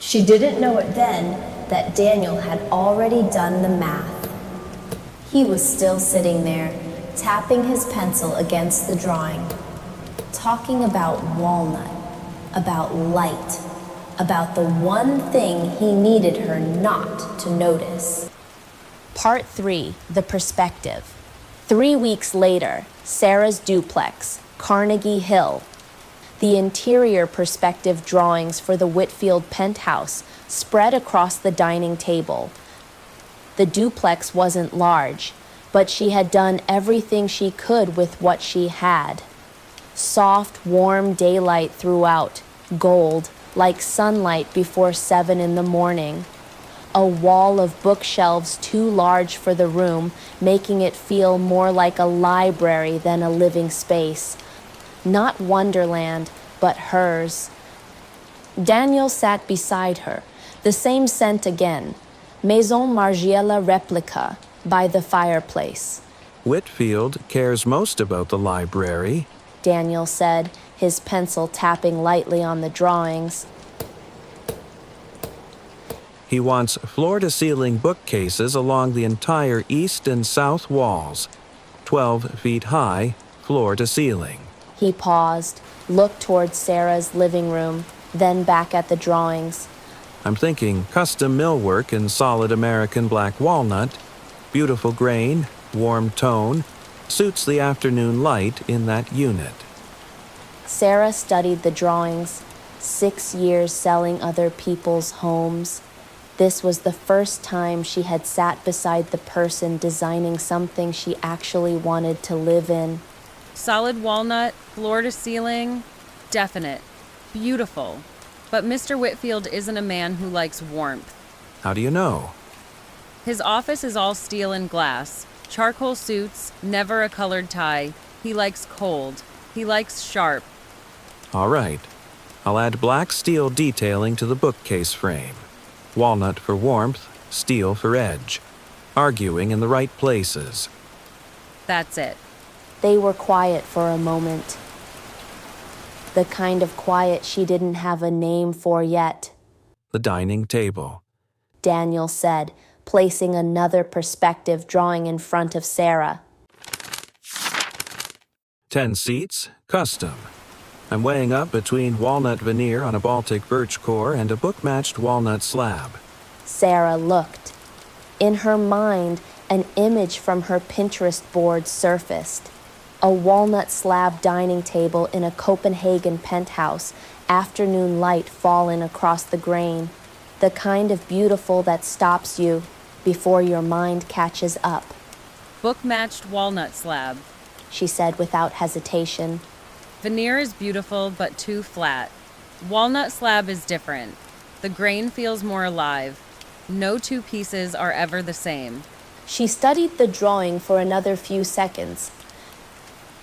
She didn't know it then that Daniel had already done the math. He was still sitting there, tapping his pencil against the drawing, talking about walnut, about light, about the one thing he needed her not to notice. Part 3, the perspective. 3 weeks later, Sarah's duplex, Carnegie Hill. The interior perspective drawings for the Whitfield penthouse spread across the dining table. The duplex wasn't large, but she had done everything she could with what she had. Soft, warm daylight throughout, gold, like sunlight before 7 in the morning. A wall of bookshelves too large for the room, making it feel more like a library than a living space. Not Wonderland, but hers. Daniel sat beside her, the same scent again, Maison Margiela replica, by the fireplace. Whitfield cares most about the library, Daniel said, his pencil tapping lightly on the drawings. He wants floor-to-ceiling bookcases along the entire east and south walls, 12 feet high, floor-to-ceiling. He paused, looked toward Sarah's living room, then back at the drawings. I'm thinking custom millwork in solid American black walnut, beautiful grain, warm tone, suits the afternoon light in that unit. Sarah studied the drawings, 6 years selling other people's homes. This was the first time she had sat beside the person designing something she actually wanted to live in. Solid walnut, floor to ceiling, definite, beautiful. But Mr. Whitfield isn't a man who likes warmth. How do you know? His office is all steel and glass, charcoal suits, never a colored tie. He likes cold. He likes sharp. All right. I'll add black steel detailing to the bookcase frame. Walnut for warmth, steel for edge. Arguing in the right places. That's it. They were quiet for a moment. The kind of quiet she didn't have a name for yet. The dining table, Daniel said, placing another perspective drawing in front of Sarah. 10 seats, custom. I'm weighing up between walnut veneer on a Baltic birch core and a book-matched walnut slab. Sarah looked. In her mind, an image from her Pinterest board surfaced. A walnut slab dining table in a Copenhagen penthouse, afternoon light falling across the grain. The kind of beautiful that stops you before your mind catches up. Book-matched walnut slab, she said without hesitation. Veneer is beautiful but too flat. Walnut slab is different. The grain feels more alive. No two pieces are ever the same. She studied the drawing for another few seconds.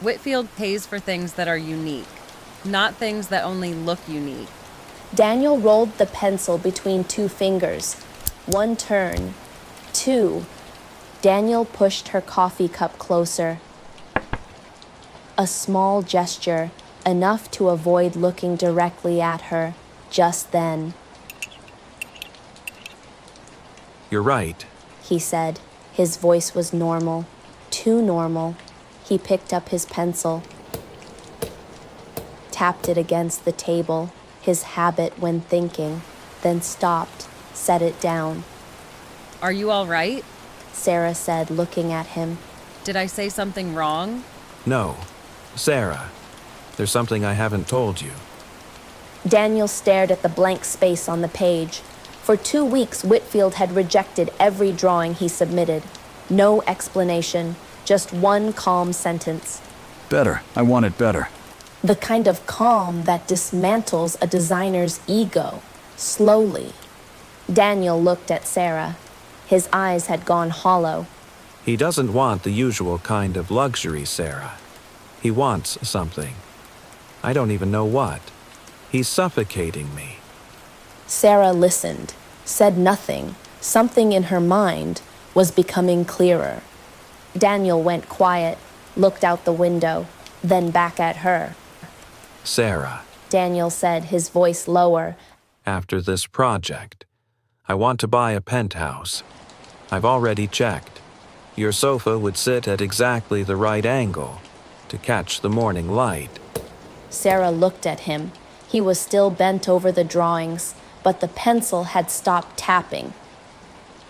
Whitfield pays for things that are unique, not things that only look unique. Daniel rolled the pencil between 2 fingers. 1 turn. 2. Daniel pushed her coffee cup closer. A small gesture, enough to avoid looking directly at her, just then. You're right, he said. His voice was normal, too normal. He picked up his pencil, tapped it against the table, his habit when thinking, then stopped, set it down. Are you all right? Sarah said, looking at him. Did I say something wrong? No. Sarah, there's something I haven't told you. Daniel stared at the blank space on the page. For 2 weeks, Whitfield had rejected every drawing he submitted. No explanation, just one calm sentence. Better. I want it better. The kind of calm that dismantles a designer's ego, slowly. Daniel looked at Sarah. His eyes had gone hollow. He doesn't want the usual kind of luxury, Sarah. He wants something. I don't even know what. He's suffocating me. Sarah listened, said nothing. Something in her mind was becoming clearer. Daniel went quiet, looked out the window, then back at her. Sarah, Daniel said, his voice lower, after this project. I want to buy a penthouse. I've already checked. Your sofa would sit at exactly the right angle to catch the morning light. Sarah looked at him. He was still bent over the drawings, but the pencil had stopped tapping.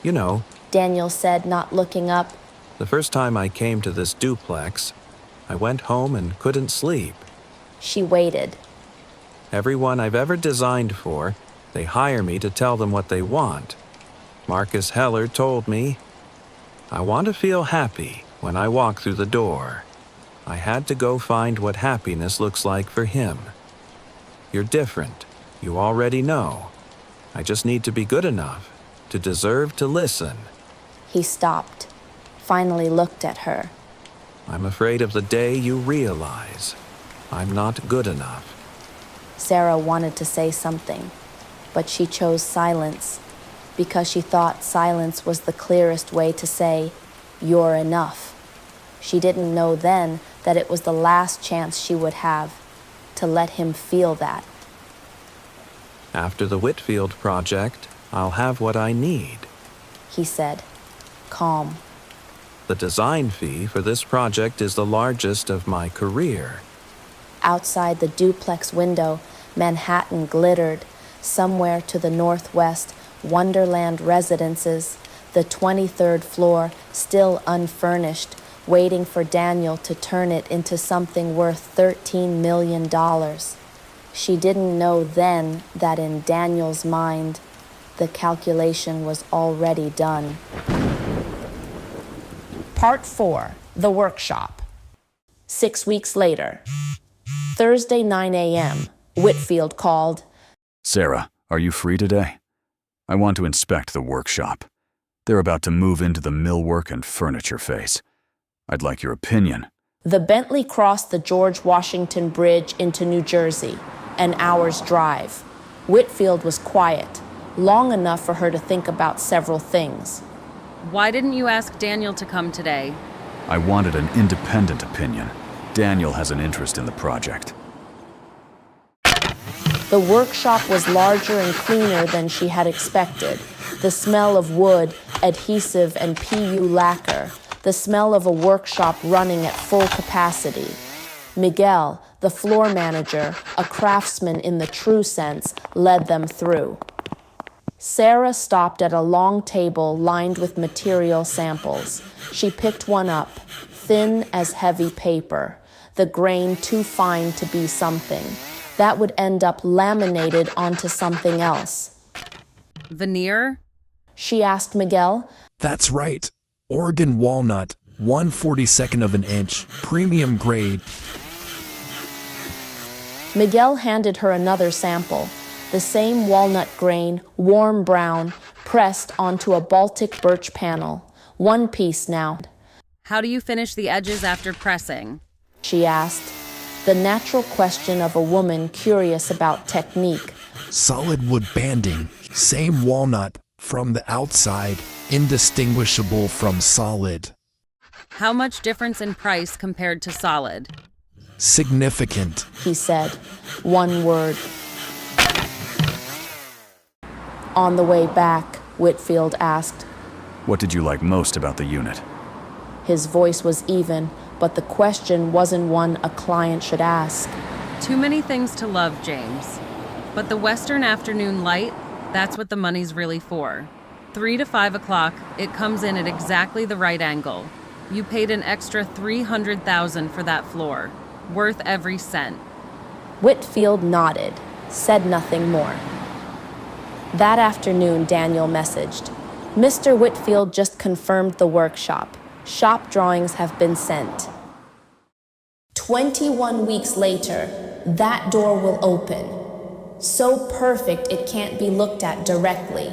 You know, Daniel said, not looking up. the first time I came to this duplex, I went home and couldn't sleep. She waited. Everyone I've ever designed for, they hire me to tell them what they want. Marcus Heller told me, I want to feel happy when I walk through the door. I had to go find what happiness looks like for him. You're different. You already know. I just need to be good enough to deserve to listen. He stopped, finally looked at her. I'm afraid of the day you realize I'm not good enough. Sarah wanted to say something, but she chose silence because she thought silence was the clearest way to say, you're enough. She didn't know then that it was the last chance she would have to let him feel that. After the Whitfield project, I'll have what I need. He said, calm. The design fee for this project is the largest of my career. Outside the duplex window, Manhattan glittered. Somewhere to the northwest, Wonderland residences, the 23rd floor, still unfurnished, waiting for Daniel to turn it into something worth $13 million. She didn't know then that in Daniel's mind, the calculation was already done. Part 4, The Workshop. 6 weeks later, Thursday, 9 a.m., Whitfield called. Sarah, are you free today? I want to inspect the workshop. They're about to move into the millwork and furniture phase. I'd like your opinion. The Bentley crossed the George Washington Bridge into New Jersey, an hour's drive. Whitfield was quiet, long enough for her to think about several things. Why didn't you ask Daniel to come today? I wanted an independent opinion. Daniel has an interest in the project. The workshop was larger and cleaner than she had expected. The smell of wood, adhesive, and PU lacquer. The smell of a workshop running at full capacity. Miguel, the floor manager, a craftsman in the true sense, led them through. Sarah stopped at a long table lined with material samples. She picked one up, thin as heavy paper, the grain too fine to be something. That would end up laminated onto something else. Veneer? She asked Miguel. That's right. Oregon walnut, 1/42 of an inch, premium grade. Miguel handed her another sample, the same walnut grain, warm brown, pressed onto a Baltic birch panel. One piece now. How do you finish the edges after pressing? She asked, the natural question of a woman curious about technique. Solid wood banding, same walnut, from the outside, indistinguishable from solid. How much difference in price compared to solid? Significant, He said, one word. On the way back, Whitfield asked. What did you like most about the unit? His voice was even, but the question wasn't one a client should ask. Too many things to love, James. But the Western afternoon light, that's what the money's really for. 3 to 5 o'clock, it comes in at exactly the right angle. You paid an extra $300,000 for that floor. Worth every cent. Whitfield nodded, said nothing more. That afternoon, Daniel messaged, Mr. Whitfield just confirmed the workshop. Shop drawings have been sent. 21 weeks later, that door will open. So perfect it can't be looked at directly.